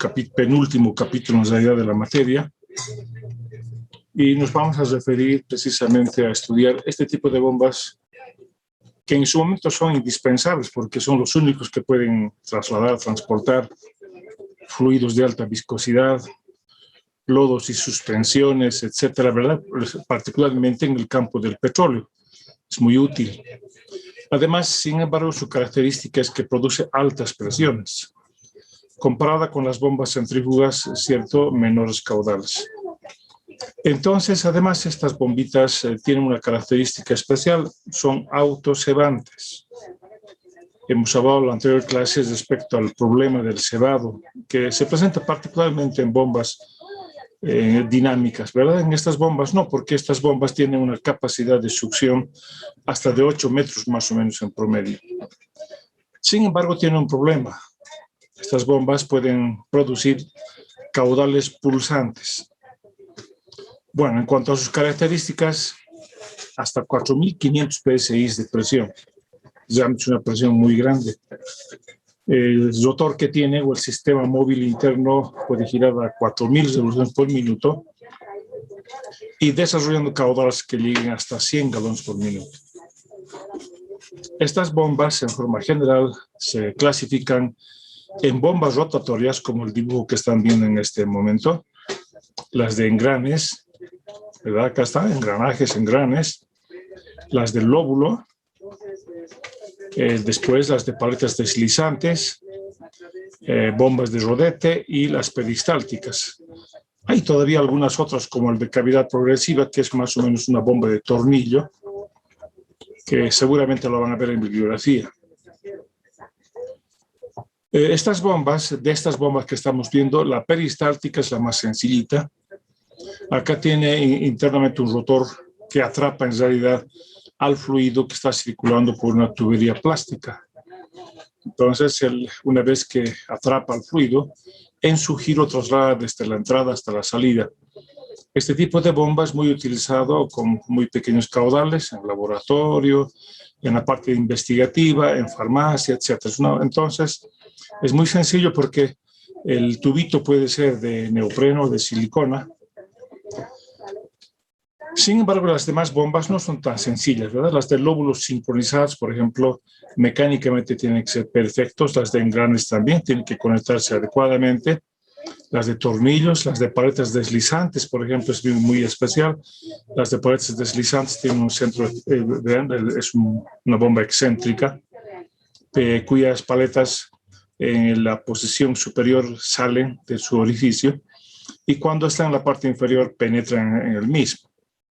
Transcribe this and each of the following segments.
penúltimo capítulo en realidad de la materia. Y nos vamos a referir precisamente a estudiar este tipo de bombas que en su momento son indispensables porque son los únicos que pueden trasladar, transportar fluidos de alta viscosidad, lodos y suspensiones, etcétera, ¿verdad? Particularmente en el campo del petróleo. Es muy útil. Además, sin embargo, su característica es que produce altas presiones. Comparada con las bombas centrífugas, cierto, menores caudales. Entonces, además, estas bombitas tienen una característica especial, son autocebantes. Hemos hablado en la anterior clase respecto al problema del cebado, que se presenta particularmente en bombas dinámicas, ¿verdad? En estas bombas no, porque estas bombas tienen una capacidad de succión hasta de 8 metros más o menos en promedio. Sin embargo, tiene un problema. Estas bombas pueden producir caudales pulsantes. Bueno, en cuanto a sus características, hasta 4.500 psi de presión. Ya es una presión muy grande. El rotor que tiene o el sistema móvil interno puede girar a 4.000 revoluciones por minuto y desarrollando caudales que lleguen hasta 100 galones por minuto. Estas bombas, en forma general, se clasifican en bombas rotatorias, como el dibujo que están viendo en este momento, las de engranes, ¿verdad? Acá están, engranes, las del lóbulo, después las de paletas deslizantes, bombas de rodete y las peristálticas. Hay todavía algunas otras como el de cavidad progresiva, que es más o menos una bomba de tornillo, que seguramente lo van a ver en bibliografía. De estas bombas que estamos viendo, la peristáltica es la más sencillita. Acá tiene internamente un rotor que atrapa en realidad al fluido que está circulando por una tubería plástica. Entonces, una vez que atrapa el fluido, en su giro traslada desde la entrada hasta la salida. Este tipo de bomba es muy utilizado con muy pequeños caudales en laboratorio, en la parte investigativa, en farmacia, etc. Entonces, es muy sencillo porque el tubito puede ser de neopreno o de silicona. Sin embargo, las demás bombas no son tan sencillas, ¿verdad? Las de lóbulos sincronizados, por ejemplo, mecánicamente tienen que ser perfectos. Las de engranes también tienen que conectarse adecuadamente. Las de tornillos, las de paletas deslizantes, por ejemplo, es muy especial. Las de paletas deslizantes tienen un centro, es una bomba excéntrica, cuyas paletas en la posición superior salen de su orificio y cuando están en la parte inferior penetran en el mismo.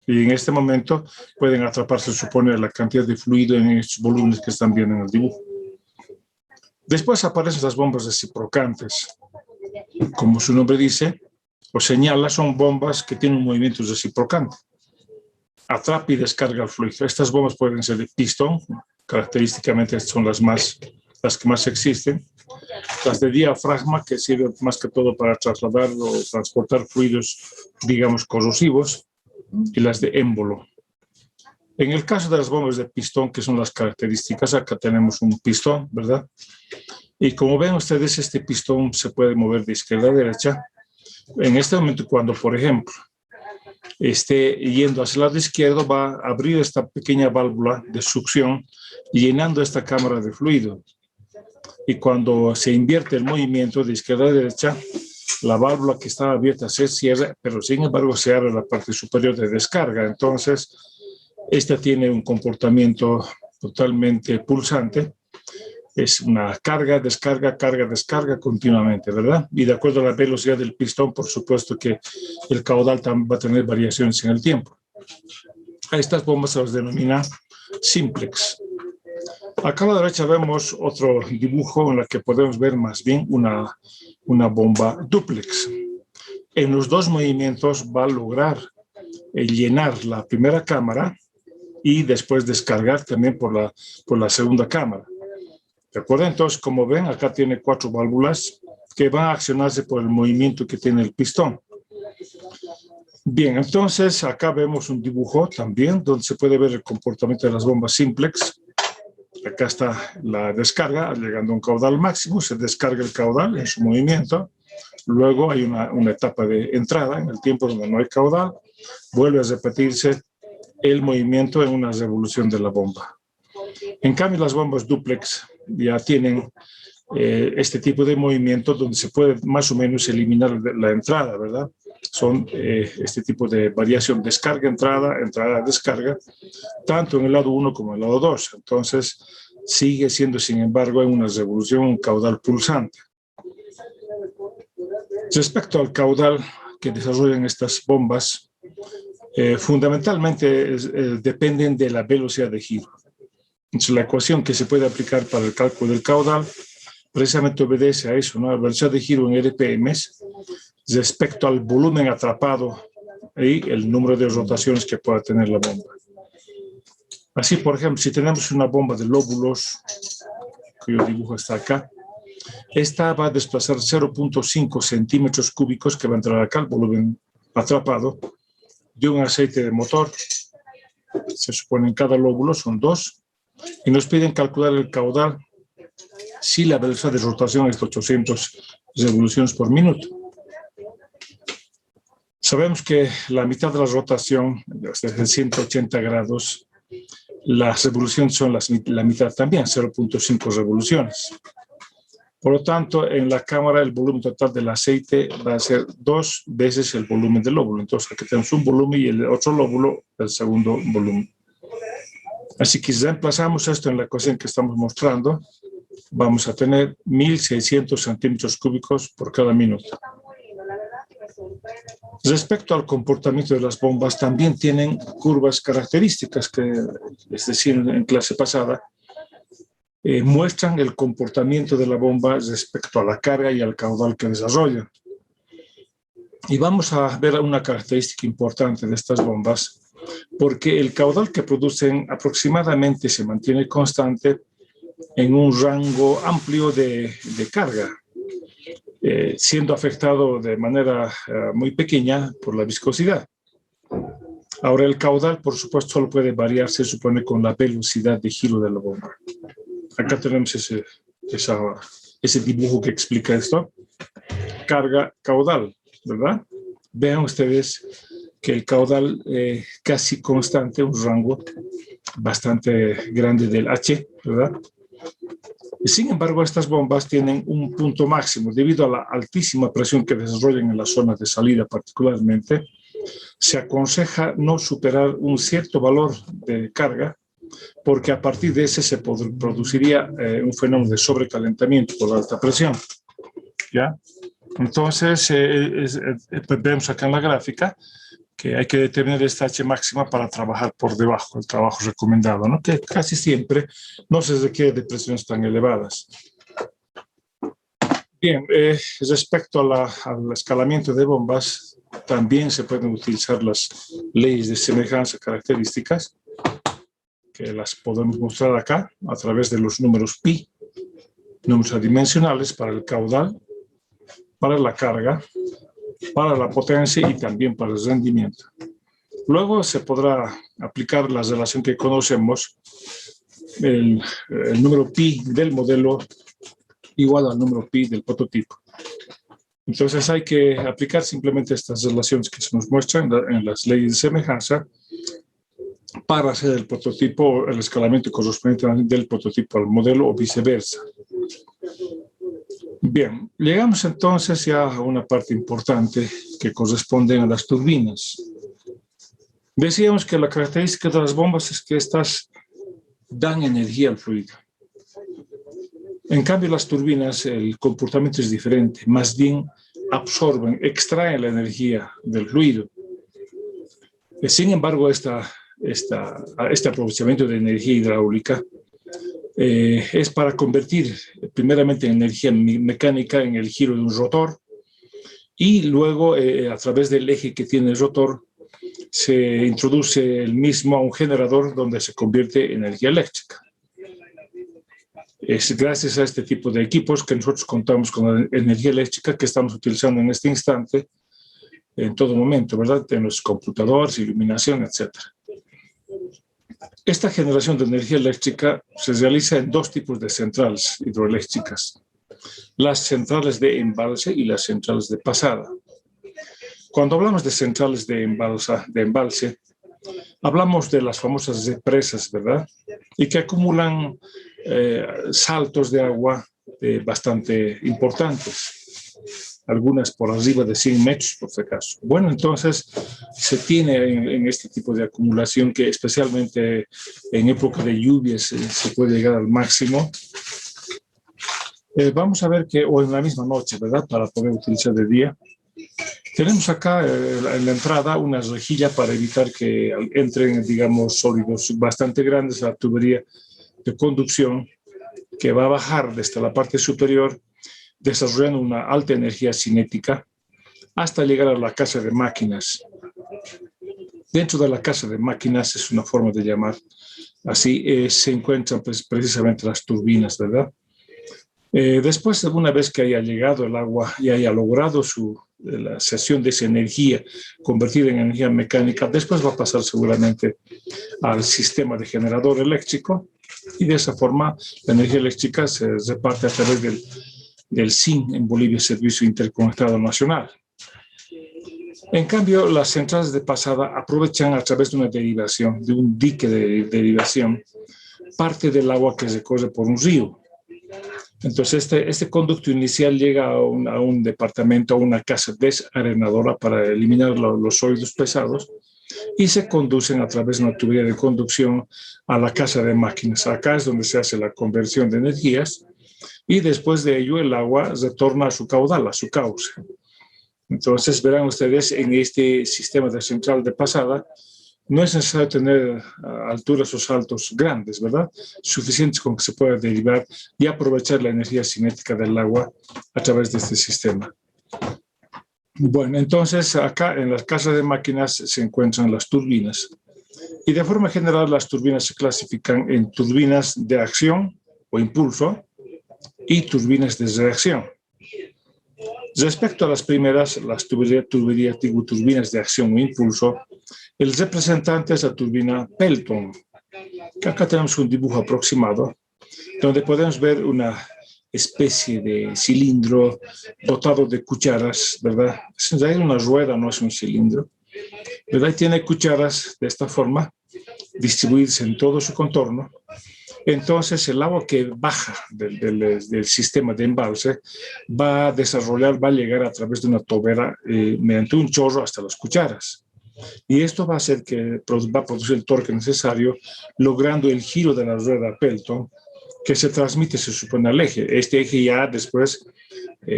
Y en este momento pueden atraparse, supone, la cantidad de fluido en estos volúmenes que están viendo en el dibujo. Después aparecen las bombas reciprocantes. Como su nombre dice, o señala, son bombas que tienen un movimiento reciprocante. Atrapa y descarga el fluido. Estas bombas pueden ser de pistón, característicamente son las que más existen. Las de diafragma, que sirven más que todo para trasladar o transportar fluidos, digamos, corrosivos, y las de émbolo. En el caso de las bombas de pistón, que son las características, acá tenemos un pistón, ¿verdad? Y como ven ustedes, este pistón se puede mover de izquierda a derecha. En este momento, cuando, por ejemplo, esté yendo hacia el lado izquierdo, va a abrir esta pequeña válvula de succión, llenando esta cámara de fluido. Y cuando se invierte el movimiento de izquierda a derecha, la válvula que estaba abierta se cierra, pero sin embargo se abre la parte superior de descarga. Entonces, esta tiene un comportamiento totalmente pulsante. Es una carga, descarga continuamente, ¿verdad? Y de acuerdo a la velocidad del pistón, por supuesto que el caudal también va a tener variaciones en el tiempo. A estas bombas se las denomina simplex. Acá a la derecha vemos otro dibujo en el que podemos ver más bien una bomba dúplex. En los dos movimientos va a lograr llenar la primera cámara y después descargar también por la segunda cámara. ¿De acuerdo? Entonces, como ven, acá tiene 4 válvulas que van a accionarse por el movimiento que tiene el pistón. Bien, entonces acá vemos un dibujo también donde se puede ver el comportamiento de las bombas simplex. Acá está la descarga, llegando a un caudal máximo, se descarga el caudal en su movimiento. Luego hay una etapa de entrada en el tiempo donde no hay caudal. Vuelve a repetirse el movimiento en una revolución de la bomba. En cambio, las bombas dúplex ya tienen este tipo de movimiento donde se puede más o menos eliminar la entrada, ¿verdad? Son este tipo de variación, descarga-entrada, entrada-descarga, tanto en el lado 1 como en el lado 2. Entonces, sigue siendo, sin embargo, en una revolución un caudal pulsante. Respecto al caudal que desarrollan estas bombas, fundamentalmente dependen de la velocidad de giro. Entonces, la ecuación que se puede aplicar para el cálculo del caudal precisamente obedece a eso, ¿no? La velocidad de giro en RPMs respecto al volumen atrapado y el número de rotaciones que pueda tener la bomba. Así, por ejemplo, si tenemos una bomba de lóbulos, cuyo dibujo está acá, esta va a desplazar 0.5 centímetros cúbicos que va a entrar acá, el volumen atrapado, de un aceite de motor. Se supone en cada lóbulo son 2, y nos piden calcular el caudal si la velocidad de rotación es de 800 revoluciones por minuto. Sabemos que la mitad de la rotación, desde 180 grados, las revoluciones son la mitad también, 0.5 revoluciones. Por lo tanto, en la cámara el volumen total del aceite va a ser 2 veces el volumen del lóbulo. Entonces, aquí tenemos un volumen y el otro lóbulo, el segundo volumen. Así que si reemplazamos esto en la ecuación que estamos mostrando, vamos a tener 1.600 centímetros cúbicos por cada minuto. Respecto al comportamiento de las bombas, también tienen curvas características que, es decir, en clase pasada, muestran el comportamiento de la bomba respecto a la carga y al caudal que desarrolla. Y vamos a ver una característica importante de estas bombas, porque el caudal que producen aproximadamente se mantiene constante en un rango amplio de carga, siendo afectado de manera muy pequeña por la viscosidad. Ahora, el caudal, por supuesto, solo puede variar, se supone, con la velocidad de giro de la bomba. Acá tenemos ese dibujo que explica esto. Carga caudal, ¿verdad? Vean ustedes que el caudal casi constante, un rango bastante grande del H, ¿verdad? Sin embargo, estas bombas tienen un punto máximo debido a la altísima presión que desarrollan en la zona de salida particularmente. Se aconseja no superar un cierto valor de carga porque a partir de ese se produciría un fenómeno de sobrecalentamiento por alta presión. ¿Ya? Entonces, vemos acá en la gráfica que hay que determinar esta H máxima para trabajar por debajo, el trabajo recomendado, ¿no? Que casi siempre no se requiere de presiones tan elevadas. Bien, respecto al escalamiento de bombas, también se pueden utilizar las leyes de semejanza características, que las podemos mostrar acá a través de los números pi, números adimensionales para el caudal, para la carga, para la potencia y también para el rendimiento. Luego se podrá aplicar la relación que conocemos, el número pi del modelo igual al número pi del prototipo. Entonces hay que aplicar simplemente estas relaciones que se nos muestran en las leyes de semejanza para hacer el prototipo, el escalamiento correspondiente del prototipo al modelo o viceversa. Bien, llegamos entonces ya a una parte importante que corresponde a las turbinas. Decíamos que la característica de las bombas es que estas dan energía al fluido. En cambio, las turbinas, el comportamiento es diferente, más bien absorben, extraen la energía del fluido. Sin embargo, este aprovechamiento de energía hidráulica es para convertir primeramente en energía mecánica en el giro de un rotor y luego a través del eje que tiene el rotor se introduce el mismo a un generador donde se convierte en energía eléctrica. Es gracias a este tipo de equipos que nosotros contamos con la energía eléctrica que estamos utilizando en este instante en todo momento, ¿verdad? En los computadores, iluminación, etc. Esta generación de energía eléctrica se realiza en dos tipos de centrales hidroeléctricas. las centrales de embalse y las centrales de pasada. Cuando hablamos de centrales de embalse, hablamos de las famosas represas, ¿verdad? Y que acumulan saltos de agua bastante importantes, algunas por arriba de 100 metros, por si acaso. Bueno, entonces se tiene en este tipo de acumulación que especialmente en época de lluvias se puede llegar al máximo. Vamos a ver que, o en la misma noche, ¿verdad? Para poder utilizar de día. Tenemos acá en la entrada una rejilla para evitar que entren, digamos, sólidos bastante grandes a la tubería de conducción que va a bajar desde la parte superior, desarrollando una alta energía cinética hasta llegar a la casa de máquinas. Dentro de la casa de máquinas, es una forma de llamar así, se encuentran pues, precisamente las turbinas, ¿verdad? Después, una vez que haya llegado el agua y haya logrado la sesión de esa energía convertida en energía mecánica, después va a pasar seguramente al sistema de generador eléctrico y de esa forma la energía eléctrica se reparte a través del SIN, en Bolivia, Servicio Interconectado Nacional. En cambio, las centrales de pasada aprovechan a través de una derivación, de un dique de derivación, parte del agua que se corre por un río. Entonces, este conducto inicial llega a un departamento, a una casa desarenadora para eliminar los sólidos pesados y se conducen a través de una tubería de conducción a la casa de máquinas. Acá es donde se hace la conversión de energías y después de ello el agua retorna a su caudal, a su cauce. Entonces, verán ustedes en este sistema de central de pasada, no es necesario tener alturas o saltos grandes, ¿verdad? Suficientes con que se pueda derivar y aprovechar la energía cinética del agua a través de este sistema. Bueno, entonces acá en las casas de máquinas se encuentran las turbinas. Y de forma general las turbinas se clasifican en turbinas de acción o impulso y turbinas de reacción. Respecto a las primeras, las turbinas de acción o impulso, el representante es la turbina Pelton. Acá tenemos un dibujo aproximado donde podemos ver una especie de cilindro dotado de cucharas, ¿verdad? Es una rueda, no es un cilindro, ¿verdad? Y tiene cucharas de esta forma, distribuidas en todo su contorno. Entonces, el agua que baja del sistema de embalse va a llegar a través de una tobera mediante un chorro hasta las cucharas. Y esto va a hacer que va a producir el torque necesario, logrando el giro de la rueda Pelton, que se transmite, se supone, al eje. Este eje ya después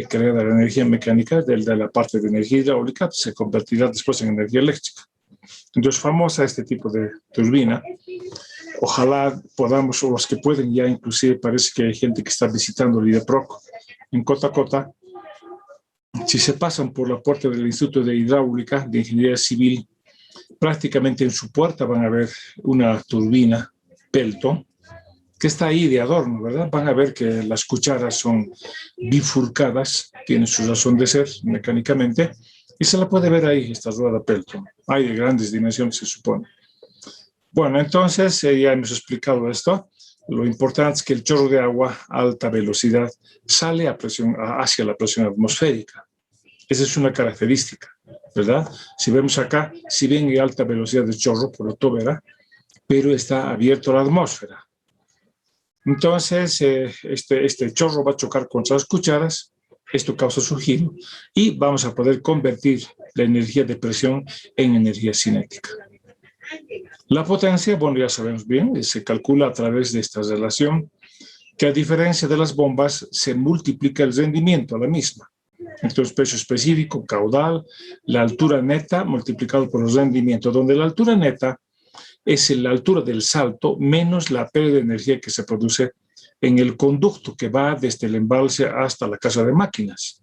crea la energía mecánica de la parte de energía hidráulica, se convertirá después en energía eléctrica. Entonces, famosa este tipo de turbina. Ojalá podamos, o los que pueden ya, inclusive parece que hay gente que está visitando el IDEPROC en Cota Cota. Si se pasan por la puerta del Instituto de Hidráulica, de Ingeniería Civil, prácticamente en su puerta van a ver una turbina Pelton, que está ahí de adorno, ¿verdad? Van a ver que las cucharas son bifurcadas, tienen su razón de ser mecánicamente, y se la puede ver ahí, esta rueda Pelton. Hay de grandes dimensiones, se supone. Bueno, entonces ya hemos explicado esto. Lo importante es que el chorro de agua a alta velocidad sale hacia la presión atmosférica. Esa es una característica, ¿verdad? Si vemos acá, si bien hay alta velocidad de chorro por la tobera, pero está abierto a la atmósfera. Entonces, este chorro va a chocar contra las cucharas, esto causa su giro, y vamos a poder convertir la energía de presión en energía cinética. La potencia, bueno, ya sabemos bien, se calcula a través de esta relación, que a diferencia de las bombas, se multiplica el rendimiento a la misma. Entonces, peso específico, caudal, la altura neta multiplicado por el rendimiento, donde la altura neta es la altura del salto menos la pérdida de energía que se produce en el conducto que va desde el embalse hasta la casa de máquinas.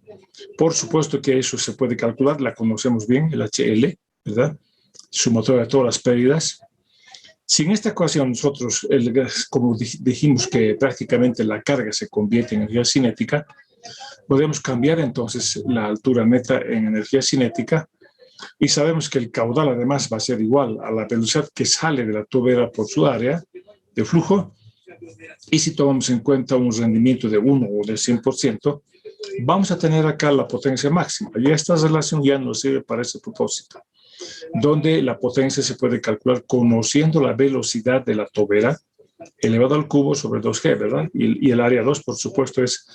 Por supuesto que eso se puede calcular, la conocemos bien, el HL, ¿verdad? Sumatoria de todas las pérdidas. Si en esta ecuación nosotros, como dijimos que prácticamente la carga se convierte en energía cinética, podemos cambiar entonces la altura neta en energía cinética y sabemos que el caudal además va a ser igual a la velocidad que sale de la tobera por su área de flujo Y si tomamos en cuenta un rendimiento de 1 o del 100%, vamos a tener acá la potencia máxima. Y esta relación ya nos sirve para ese propósito, donde la potencia se puede calcular conociendo la velocidad de la tobera elevado al cubo sobre 2G, ¿verdad? Y el área 2, por supuesto, es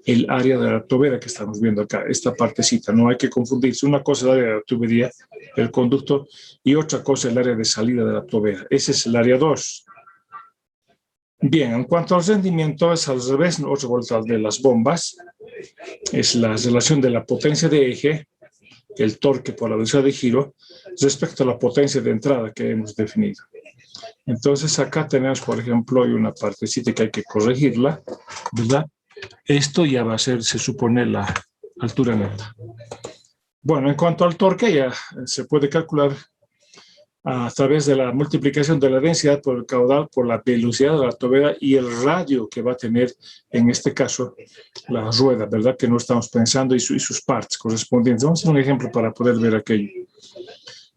el área de la tobera que estamos viendo acá, esta partecita. No hay que confundirse. Una cosa es el área de la tubería, el conducto, y otra cosa es el área de salida de la tobera. Ese es el área 2. Bien, en cuanto al rendimiento, es al revés, otra vuelta de las bombas. Es la relación de la potencia de eje, el torque por la velocidad de giro, respecto a la potencia de entrada que hemos definido. Entonces acá tenemos, por ejemplo, hay una partecita que hay que corregirla, ¿verdad? Esto ya va a ser, se supone, la altura neta. Bueno, en cuanto al torque, ya se puede calcular a través de la multiplicación de la densidad por el caudal, por la velocidad de la tobera y el radio que va a tener, en este caso, la rueda, ¿verdad? Que no estamos pensando y sus partes correspondientes. Vamos a hacer un ejemplo para poder ver aquello.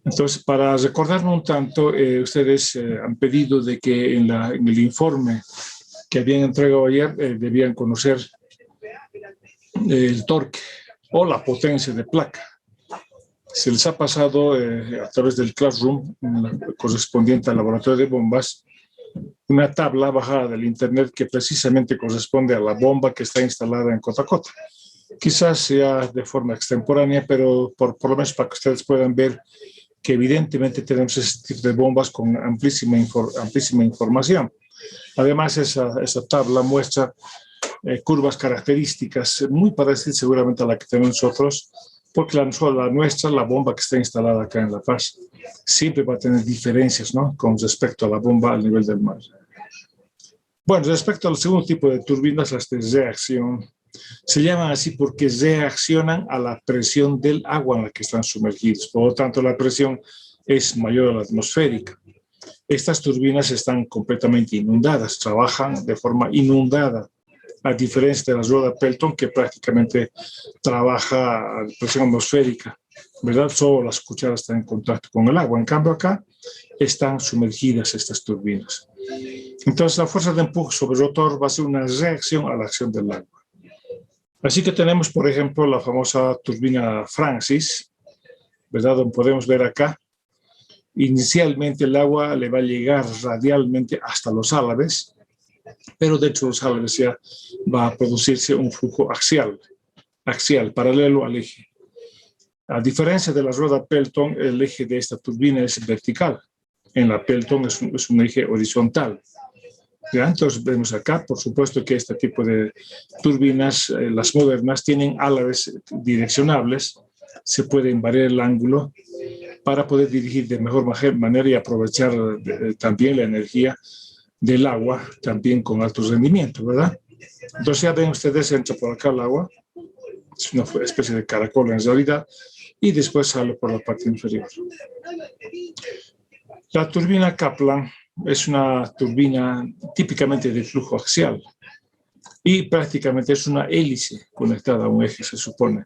Entonces, para recordarme un tanto, ustedes han pedido de que en el informe que habían entregado ayer debían conocer el torque o la potencia de placa. Se les ha pasado a través del Classroom, correspondiente al laboratorio de bombas, una tabla bajada del internet que precisamente corresponde a la bomba que está instalada en Cotacota. Quizás sea de forma extemporánea, pero por lo menos para que ustedes puedan ver que evidentemente tenemos ese tipo de bombas con amplísima información. Además, esa tabla muestra curvas características muy parecidas seguramente a la que tenemos nosotros, porque la bomba que está instalada acá en La Paz, siempre va a tener diferencias, ¿no?, con respecto a la bomba al nivel del mar. Bueno, respecto al segundo tipo de turbinas, las de reacción, se llaman así porque reaccionan a la presión del agua en la que están sumergidos. Por lo tanto, la presión es mayor a la atmosférica. Estas turbinas están completamente inundadas, trabajan de forma inundada, a diferencia de la rueda Pelton, que prácticamente trabaja a presión atmosférica, ¿verdad? Solo las cucharas están en contacto con el agua. En cambio, acá están sumergidas estas turbinas. Entonces, la fuerza de empuje sobre el rotor va a ser una reacción a la acción del agua. Así que tenemos, por ejemplo, la famosa turbina Francis, ¿verdad? Donde podemos ver acá, inicialmente el agua le va a llegar radialmente hasta los álabes, pero dentro de los álabes ya va a producirse un flujo axial, paralelo al eje. A diferencia de la rueda Pelton, el eje de esta turbina es vertical. En la Pelton es un eje horizontal. ¿Ya? Entonces vemos acá, por supuesto que este tipo de turbinas, las modernas, tienen álabes direccionables, se pueden variar el ángulo para poder dirigir de mejor manera y aprovechar también la energía del agua, también con alto rendimiento, ¿verdad? Entonces ya ven ustedes, entra por acá el agua, es una especie de caracol en realidad, y después sale por la parte inferior. La turbina Kaplan es una turbina típicamente de flujo axial y prácticamente es una hélice conectada a un eje, se supone.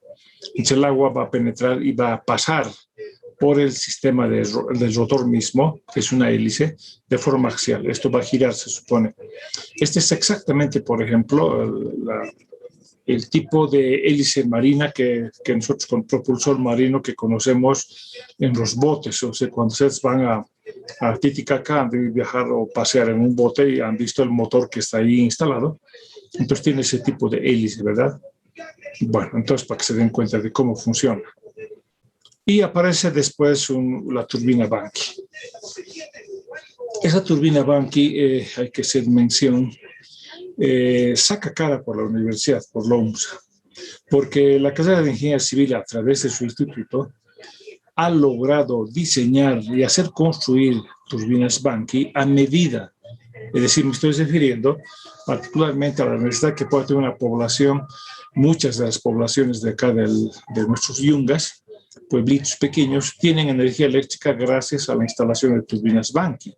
Entonces el agua va a penetrar y va a pasar por el sistema del rotor mismo, que es una hélice, de forma axial. Esto va a girar, se supone. Este es exactamente, por ejemplo, el tipo de hélice marina que nosotros con propulsor marino que conocemos en los botes. O sea, cuando ustedes van a Titicaca, han de viajar o pasear en un bote y han visto el motor que está ahí instalado. Entonces tiene ese tipo de hélice, ¿verdad? Bueno, entonces para que se den cuenta de cómo funciona. Y aparece después la turbina Banqui. Esa turbina Banqui, hay que hacer mención, saca cara por la universidad, por la UMSA, porque la carrera de Ingeniería Civil, a través de su instituto, ha logrado diseñar y hacer construir turbinas Banqui a medida. Es decir, me estoy refiriendo particularmente a la necesidad que puede tener una población, muchas de las poblaciones de acá de nuestros yungas, pueblitos pequeños, tienen energía eléctrica gracias a la instalación de turbinas Banqui.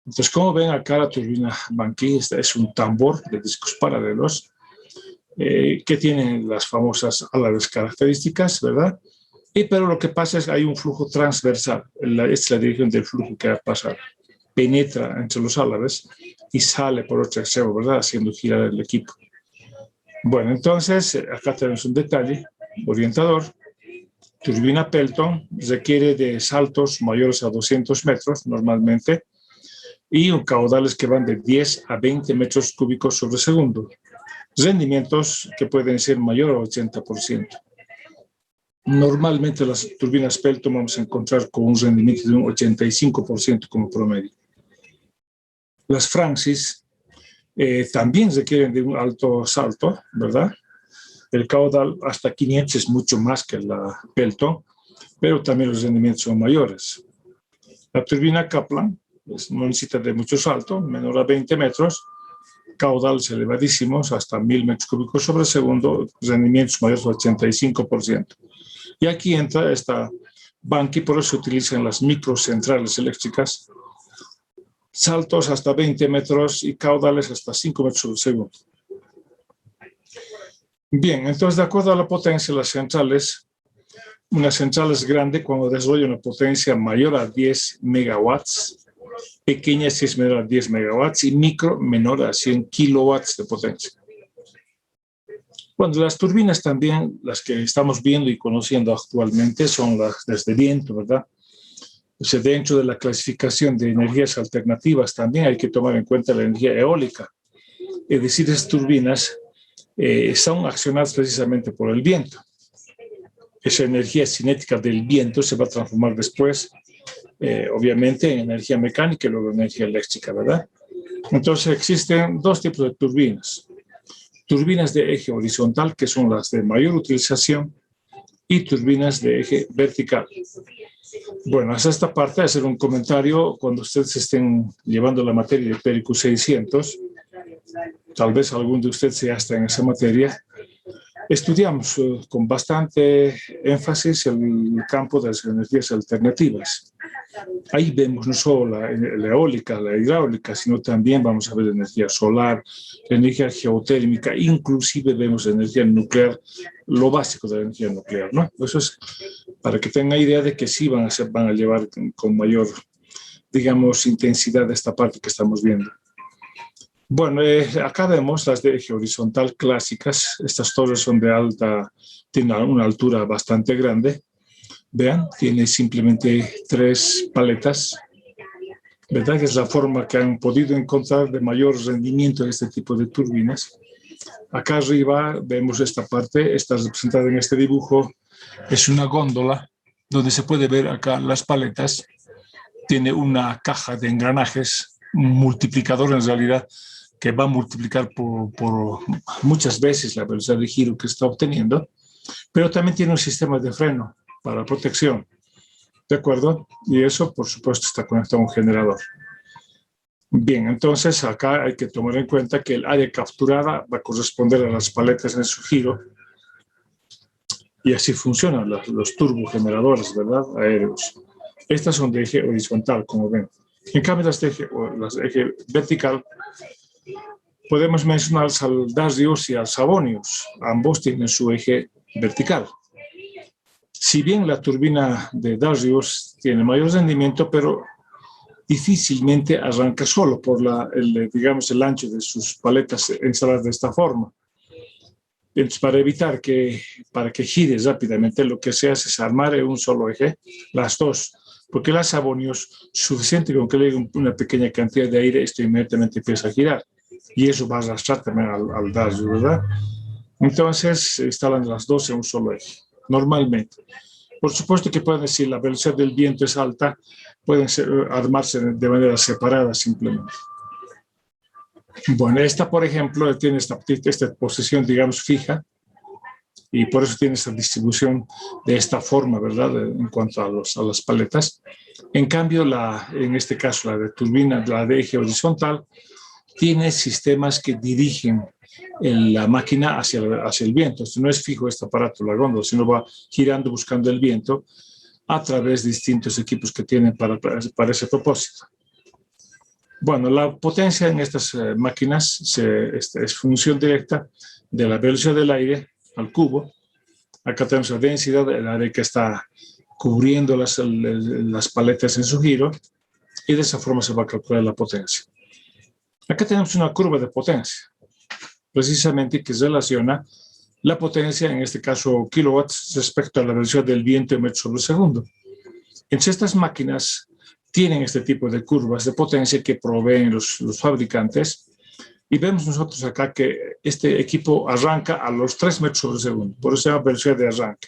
Entonces, como ven acá, la turbina Banqui es un tambor de discos paralelos que tiene las famosas álabes características, ¿verdad? Pero lo que pasa es que hay un flujo transversal. Esta es la dirección del flujo que va a pasar. penetra entre los álabes y sale por otro extremo, ¿verdad? Haciendo girar el equipo. Bueno, entonces, acá tenemos un detalle orientador. Turbina Pelton requiere de saltos mayores a 200 metros normalmente y caudales que van de 10 a 20 metros cúbicos sobre segundo. Rendimientos que pueden ser mayor a 80%. Normalmente las turbinas Pelton vamos a encontrar con un rendimiento de un 85% como promedio. Las Francis también requieren de un alto salto, ¿verdad? El caudal hasta 500 es mucho más que la Pelton, pero también los rendimientos son mayores. La turbina Kaplan no necesita de mucho salto, menor a 20 metros, caudales elevadísimos, hasta 1000 metros cúbicos sobre segundo, rendimientos mayores al 85%. Y aquí entra esta banca y por eso se utilizan las microcentrales eléctricas, saltos hasta 20 metros y caudales hasta 5 metros sobre segundo. Bien, entonces de acuerdo a la potencia de las centrales, una central es grande cuando desarrolla una potencia mayor a 10 megawatts, pequeña si es menor a 10 megawatts y micro menor a 100 kilowatts de potencia. Bueno, las turbinas también, las que estamos viendo y conociendo actualmente, son las de viento, ¿verdad? O sea, dentro de la clasificación de energías alternativas también hay que tomar en cuenta la energía eólica. Es decir, esas turbinas son accionadas precisamente por el viento. Esa energía cinética del viento se va a transformar después, obviamente, en energía mecánica y luego en energía eléctrica, ¿verdad? Entonces existen dos tipos de turbinas. Turbinas de eje horizontal, que son las de mayor utilización, y turbinas de eje vertical. Bueno, hasta esta parte, hacer un comentario cuando ustedes estén llevando la materia de PERICU 600, tal vez algún de ustedes ya está en esa materia. Estudiamos con bastante énfasis el campo de las energías alternativas. Ahí vemos no solo la eólica, la hidráulica, sino también vamos a ver energía solar, energía geotérmica, inclusive vemos energía nuclear, lo básico de la energía nuclear, ¿no? Eso es para que tengan idea de que sí van a llevar con mayor, digamos, intensidad esta parte que estamos viendo. Bueno, acá vemos las de eje horizontal clásicas. Estas torres son de tienen una altura bastante grande. Vean, tiene simplemente 3 paletas, ¿verdad? Que es la forma que han podido encontrar de mayor rendimiento de este tipo de turbinas. Acá arriba vemos esta parte, está representada en este dibujo. Es una góndola donde se puede ver acá las paletas. Tiene una caja de engranajes, un multiplicador en realidad, que va a multiplicar por muchas veces la velocidad de giro que está obteniendo, pero también tiene un sistema de freno para protección, ¿de acuerdo? Y eso, por supuesto, está conectado a un generador. Bien, entonces acá hay que tomar en cuenta que el área capturada va a corresponder a las paletas en su giro, y así funcionan los turbogeneradores, ¿verdad? Aéreos. Estas son de eje horizontal, como ven. En cambio, las de eje vertical, podemos mencionar al Darius y al Savonius. Ambos tienen su eje vertical. Si bien la turbina de Darius tiene mayor rendimiento, pero difícilmente arranca solo por digamos, el ancho de sus paletas instaladas de esta forma. Entonces, para que gire rápidamente, lo que se hace es armar en un solo eje las dos, porque las Savonius, suficiente con que le dé una pequeña cantidad de aire, esto inmediatamente empieza a girar. Y eso va a arrastrar también al Darius, ¿verdad? Entonces, se instalan las dos en un solo eje, normalmente. Por supuesto que pueden decir, la velocidad del viento es alta, pueden armarse de manera separada simplemente. Bueno, esta, por ejemplo, tiene esta posición, digamos, fija, y por eso tiene esta distribución de esta forma, ¿verdad?, en cuanto a las paletas. En cambio, en este caso, la de turbina, la de eje horizontal, tiene sistemas que dirigen la máquina hacia el viento. Esto no es fijo este aparato, la góndola, sino va girando buscando el viento a través de distintos equipos que tienen para ese propósito. Bueno, la potencia en estas máquinas es función directa de la velocidad del aire al cubo. Acá tenemos la densidad del aire que está cubriendo las paletas en su giro, y de esa forma se va a calcular la potencia. Acá tenemos una curva de potencia, precisamente que relaciona la potencia, en este caso kilowatts, respecto a la velocidad del viento en metros sobre segundo. Entonces, estas máquinas tienen este tipo de curvas de potencia que proveen los fabricantes, y vemos nosotros acá que este equipo arranca a los 3 metros sobre segundo, por eso se llama velocidad de arranque.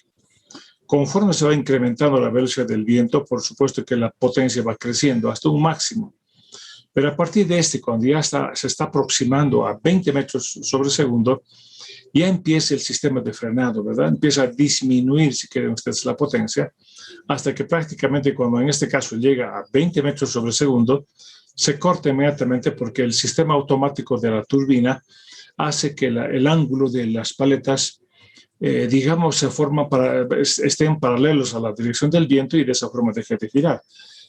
Conforme se va incrementando la velocidad del viento, por supuesto que la potencia va creciendo hasta un máximo. Pero a partir de cuando ya se está aproximando a 20 metros sobre segundo, ya empieza el sistema de frenado, ¿verdad? Empieza a disminuir, si quieren ustedes, la potencia, hasta que prácticamente cuando en este caso llega a 20 metros sobre segundo, se corta inmediatamente porque el sistema automático de la turbina hace que el ángulo de las paletas, digamos, estén paralelos a la dirección del viento y de esa forma deje de girar.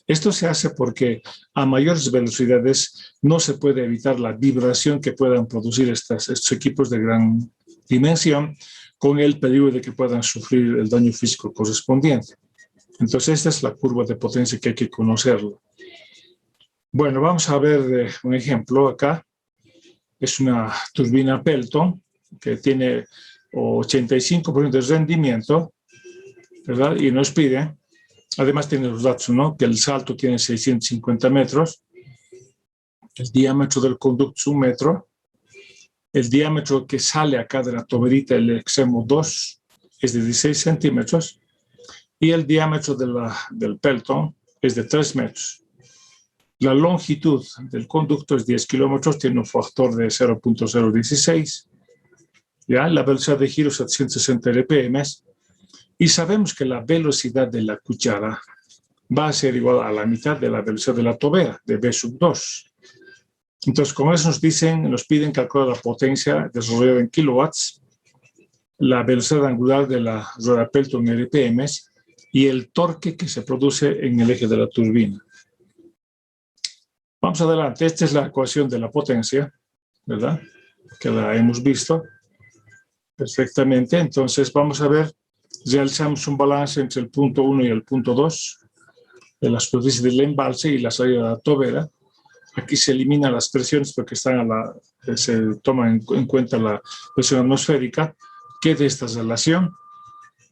Esto se hace porque a mayores velocidades no se puede evitar la vibración que puedan producir estos equipos de gran dimensión, con el peligro de que puedan sufrir el daño físico correspondiente. Entonces, esta es la curva de potencia que hay que conocerla. Bueno, vamos a ver un ejemplo acá. Es una turbina Pelton que tiene 85% de rendimiento, ¿verdad? Y nos pide, además tiene los datos, ¿no? Que el salto tiene 650 metros, el diámetro del conducto es 1 metro, el diámetro que sale acá de la toberita, el extremo 2, es de 16 centímetros, y el diámetro del Pelton es de 3 metros. La longitud del conducto es 10 kilómetros, tiene un factor de 0.016. ¿Ya? La velocidad de giro es a 160 RPM. Y sabemos que la velocidad de la cuchara va a ser igual a la mitad de la velocidad de la tobera, de V2. Entonces, con eso nos piden calcular la potencia desarrollada en kilowatts, la velocidad angular de la rueda Pelton en RPM y el torque que se produce en el eje de la turbina. Vamos adelante. Esta es la ecuación de la potencia, ¿verdad? Que la hemos visto perfectamente. Entonces, vamos a ver, realizamos un balance entre el punto 1 y el punto 2 de la superficie del embalse y la salida de la tobera. Aquí se eliminan las presiones porque se toma en cuenta la presión atmosférica que de esta relación,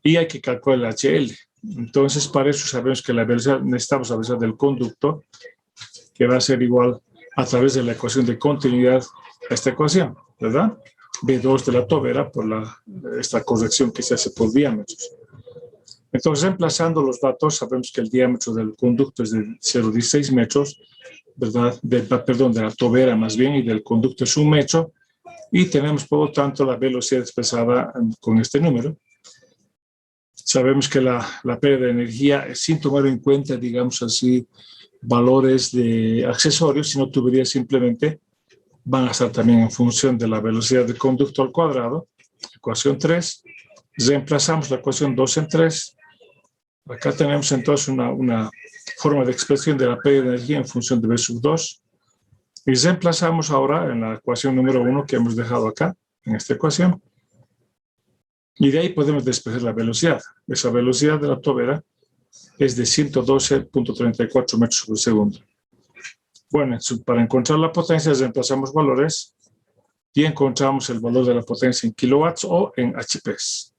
y hay que calcular el HL. Entonces, para eso sabemos que necesitamos la velocidad del conducto, que va a ser igual a través de la ecuación de continuidad a esta ecuación, ¿verdad? V2 de la tobera por esta corrección que se hace por diámetros. Entonces, reemplazando los datos, sabemos que el diámetro del conducto es de 0,16 metros, ¿verdad? De la tobera más bien, y del conducto es 1 metro, y tenemos por lo tanto la velocidad expresada con este número. Sabemos que la pérdida de energía, sin tomar en cuenta, digamos así, valores de accesorios, sino tuberías simplemente, van a estar también en función de la velocidad del conducto al cuadrado, ecuación 3. Reemplazamos la ecuación 2 en 3. Acá tenemos entonces una forma de expresión de la pérdida de energía en función de V2. Y reemplazamos ahora en la ecuación número 1 que hemos dejado acá, en esta ecuación. Y de ahí podemos despejar la velocidad. Esa velocidad de la tobera es de 112.34 metros por segundo. Bueno, para encontrar la potencia reemplazamos valores y encontramos el valor de la potencia en kilowatts o en HPs.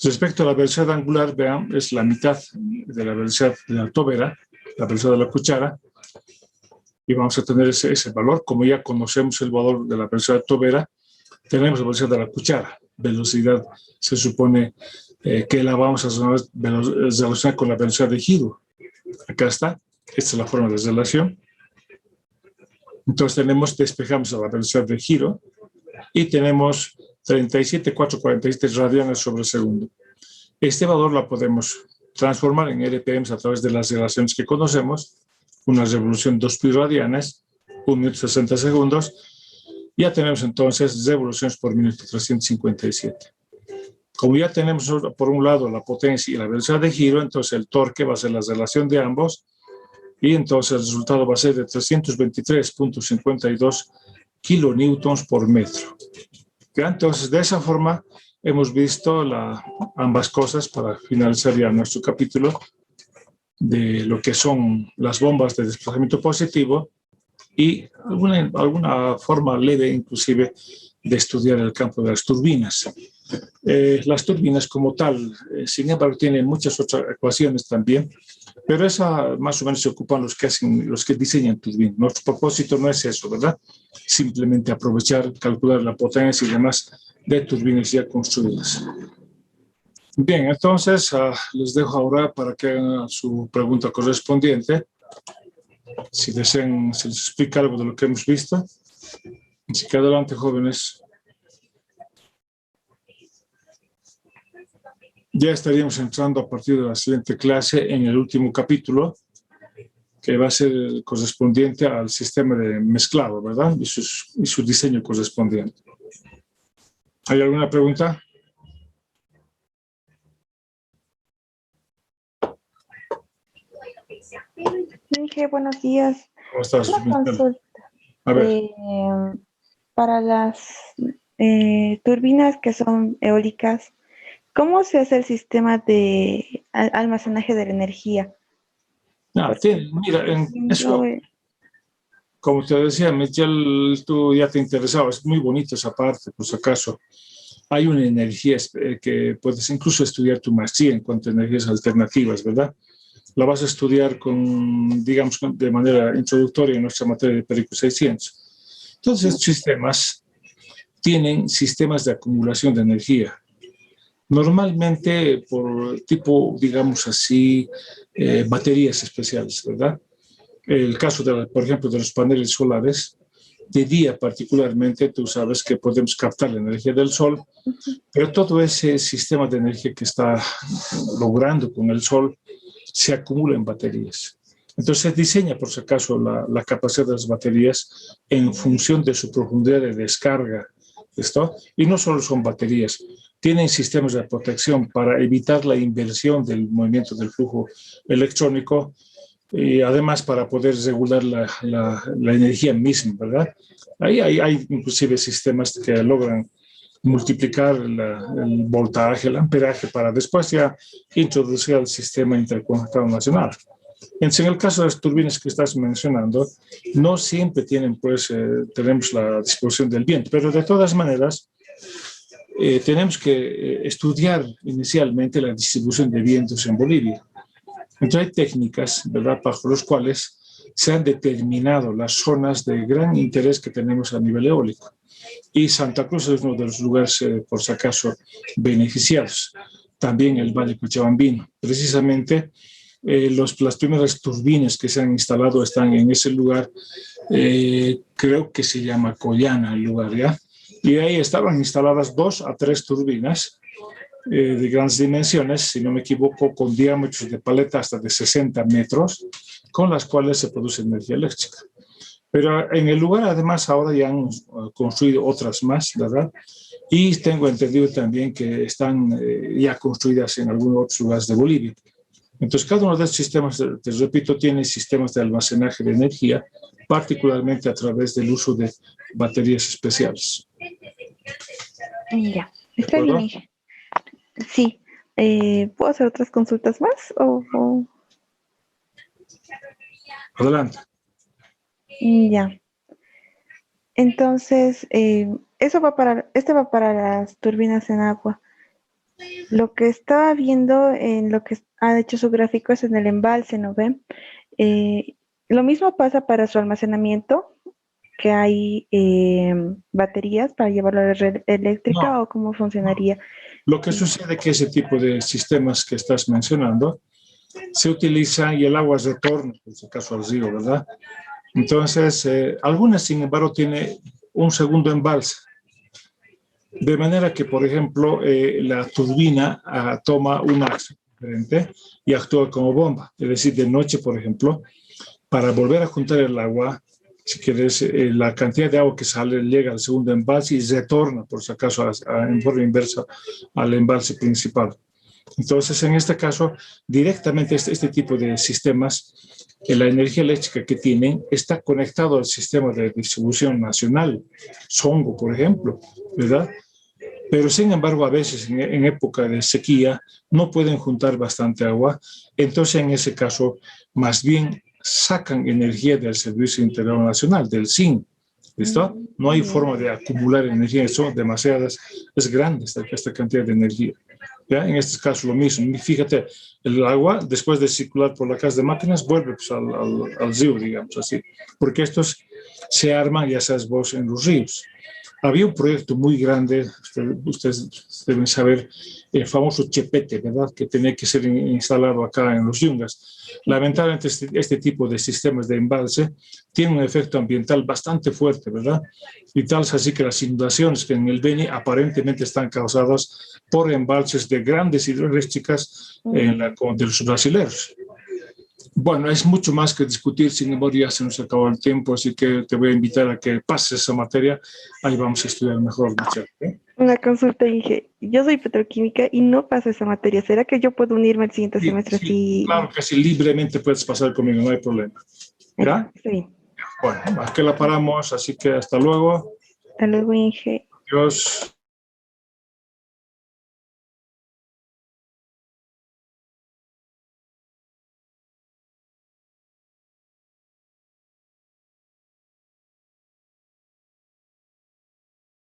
Respecto a la velocidad angular, vean, es la mitad de la velocidad de la tobera, la velocidad de la cuchara, y vamos a tener ese valor. Como ya conocemos el valor de la velocidad de tobera, tenemos la velocidad de la cuchara. Velocidad se supone que la vamos a relacionar con la velocidad de giro. Acá está, esta es la forma de relación. Entonces despejamos a la velocidad de giro y tenemos 37,447 radianes sobre segundo. Este valor la podemos transformar en RPM a través de las relaciones que conocemos. Una revolución 2 pi radianes, 1 minuto 60 segundos. Ya tenemos entonces revoluciones por minuto 357. Como ya tenemos por un lado la potencia y la velocidad de giro, entonces el torque va a ser la relación de ambos, y entonces el resultado va a ser de 323.52 kilonewtons por metro. ¿Ya? Entonces, de esa forma hemos visto ambas cosas para finalizar ya nuestro capítulo. de lo que son las bombas de desplazamiento positivo y alguna forma leve inclusive de estudiar el campo de las turbinas. Las turbinas como tal, sin embargo, tienen muchas otras ecuaciones también, pero esa más o menos se ocupan los que diseñan turbinas. Nuestro propósito no es eso, ¿verdad? Simplemente aprovechar, calcular la potencia y demás de turbinas ya construidas. Bien, entonces les dejo ahora para que hagan su pregunta correspondiente. Si desean, se les explica algo de lo que hemos visto. Así que adelante, jóvenes. Ya estaríamos entrando a partir de la siguiente clase en el último capítulo, que va a ser el correspondiente al sistema de mezclado, ¿verdad? Y su diseño correspondiente. ¿Hay alguna pregunta? Inge, buenos días. ¿Cómo estás? Una consulta. A ver. Para las turbinas que son eólicas, ¿cómo se hace el sistema de almacenaje de la energía? Mira, en eso, como te decía, Michelle, tú ya te interesaba, es muy bonito esa parte, por si acaso. Hay una energía que puedes incluso estudiar tu maestría en cuanto a energías alternativas, ¿verdad? La vas a estudiar digamos, de manera introductoria en nuestra materia de Perico 600. Entonces, estos sistemas tienen sistemas de acumulación de energía. Normalmente por tipo, digamos así, baterías especiales, ¿verdad? El caso, por ejemplo, de los paneles solares, de día particularmente, tú sabes que podemos captar la energía del sol, pero todo ese sistema de energía que está logrando con el sol se acumula en baterías. Entonces se diseña, por si acaso, la capacidad de las baterías en función de su profundidad de descarga. ¿Esto? Y no solo son baterías, tienen sistemas de protección para evitar la inversión del movimiento del flujo electrónico y además para poder regular la energía misma, ¿verdad? Ahí hay inclusive sistemas que logran multiplicar el voltaje, el amperaje, para después ya introducir al sistema interconectado nacional. En el caso de las turbinas que estás mencionando, no siempre tenemos la disposición del viento, pero de todas maneras tenemos que estudiar inicialmente la distribución de vientos en Bolivia. Entonces hay técnicas, ¿verdad?, bajo las cuales se han determinado las zonas de gran interés que tenemos a nivel eólico. Y Santa Cruz es uno de los lugares, por si acaso, beneficiados. También el Valle Cochabambino. Precisamente, las primeras turbinas que se han instalado están en ese lugar, creo que se llama Collana el lugar, ¿ya? Y ahí estaban instaladas 2 a 3 turbinas de grandes dimensiones, si no me equivoco, con diámetros de paleta hasta de 60 metros, con las cuales se produce energía eléctrica. Pero en el lugar, además, ahora ya han construido otras más, ¿verdad? Y tengo entendido también que están ya construidas en algunos otros lugares de Bolivia. Entonces, cada uno de estos sistemas, te repito, tiene sistemas de almacenaje de energía, particularmente a través del uso de baterías especiales. Ya, está bien, Inge. Sí. ¿Puedo hacer otras consultas más? Adelante. Ya. Entonces, este va para las turbinas en agua. Lo que estaba viendo en lo que ha hecho su gráfico es en el embalse, ¿no ven? Lo mismo pasa para su almacenamiento, que hay baterías para llevarlo a la red eléctrica, No. ¿o cómo funcionaría? Lo que sucede es que ese tipo de sistemas que estás mencionando se utilizan y el agua retorna, en este caso al río, ¿verdad? Entonces, algunas, sin embargo, tienen un segundo embalse. De manera que, por ejemplo, la turbina toma una acción diferente y actúa como bomba. Es decir, de noche, por ejemplo, para volver a juntar el agua, si quieres, la cantidad de agua que sale llega al segundo embalse y retorna, por si acaso, en forma inversa al embalse principal. Entonces, en este caso, directamente este tipo de sistemas, la energía eléctrica que tienen está conectado al sistema de distribución nacional, Songo, por ejemplo, ¿verdad? Pero sin embargo, a veces en época de sequía no pueden juntar bastante agua, entonces en ese caso más bien sacan energía del Servicio Interior Nacional, del SIN. ¿Listo? No hay forma de acumular energía, son demasiadas, es grande esta cantidad de energía. ¿Ya? En este caso lo mismo, fíjate, el agua después de circular por la casa de máquinas vuelve pues, al río, digamos así, porque estos se arman, ya sabes vos, en los ríos. Había un proyecto muy grande, ustedes deben saber, el famoso Chepete, ¿verdad? Que tenía que ser instalado acá en los Yungas. Lamentablemente este tipo de sistemas de embalse tiene un efecto ambiental bastante fuerte, ¿verdad? Y tal es así que las inundaciones que en el Beni aparentemente están causadas por embalses de grandes hidroeléctricas de los brasileños. Bueno, es mucho más que discutir, sin embargo ya se nos acabó el tiempo, así que te voy a invitar a que pases esa materia, ahí vamos a estudiar mejor, Michelle, ¿eh? Una consulta, Inge. Yo soy petroquímica y no paso esa materia. ¿Será que yo puedo unirme al siguiente Sí, semestre sí, si... claro que sí, libremente puedes pasar conmigo, no hay problema. ¿Ya? Está bien. Bueno, aquí la paramos, así que hasta luego. Hasta luego, Inge. Adiós.